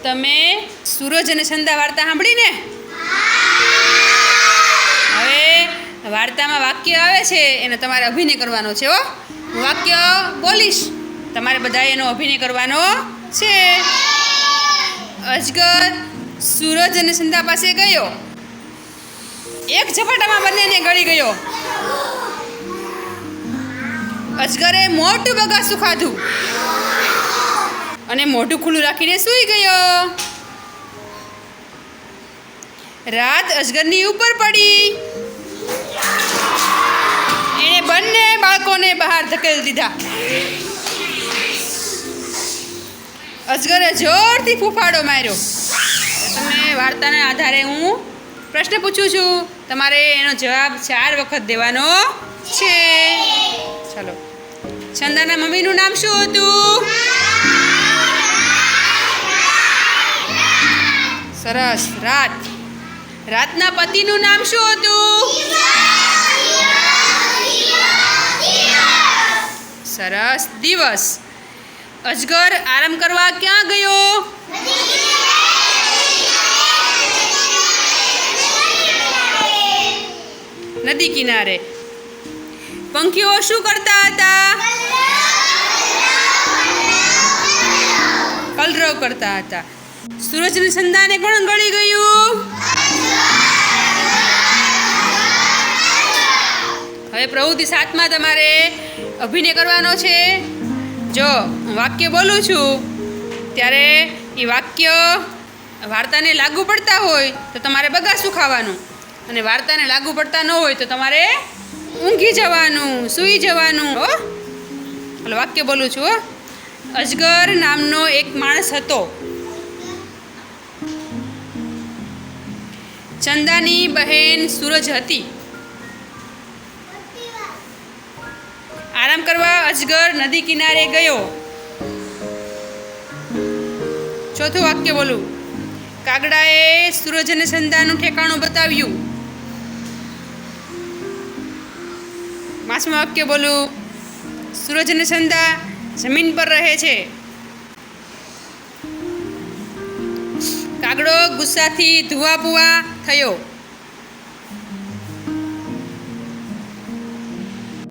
તમે સૂરજ અને સંધા વાર્તા સાંભળી ને? હવે વાર્તામાં વાક્ય આવે છે એને તમારે અભિનય કરવાનો છે. હો, હું વાક્ય બોલીશ, તમારે બધાએ એનો અભિનય કરવાનો છે. અજગર સૂરજ અને સંધા પાસે ગયો. એક ઝપાટામાં બંનેને ગળી ગયો. અજગરે મોટું બગાસું ખાધું અને મોઢું ખુલ્લું રાખીને સૂઈ ગયો. રાત અજગરની ઉપર પડી. એણે બંને બાળકોને બહાર ધકેલી દીધા. અજગરે જોરથી ફૂફાડો માર્યો. તમે વાર્તાના આધારે હું પ્રશ્ન પૂછું છું, તમારે એનો જવાબ 4 વખત દેવાનો છે. ચલો, સંધાના મમ્મીનું નામ શું હતું? સરસ, રાત. રાતના પતિનું નામ શું હતું? સરસ, દિવસ. અજગર આરામ કરવા ક્યાં ગયો? નદી કિનારે. પંખીઓ શું કરતા હતા? કલરવ કરતા હતા. સૂરજની સંધાને પણ ગળી ગયું. હવે પ્રવૃત્તિ 7માં તમારે અભિનય કરવાનો છે. જો હું વાક્ય બોલું છું ત્યારે એ વાક્ય વાર્તાને લાગુ પડતા હોય તો તમારે બગાસું ખાવાનું, અને વાર્તાને લાગુ પડતા ન હોય તો તમારે ઊંઘી જવાનું, સૂઈ જવાનું. હો, એટલે વાક્ય બોલું છું. હો, અજગર નામનો એક માણસ હતો. ચંદાની બહેન સૂરજ હતી. આરામ કરવા અજગર નદી કિનારે ગયો. ચોથું વાક્ય બોલું. કાગડાએ સૂરજ અને સંધાનું ઠેકાણું બતાવ્યું. 5મું વાક્ય બોલું. સૂરજ અને સંધા જમીન પર રહે છે. કાગડો ગુસ્સાથી ધુઆપુઆ થયો.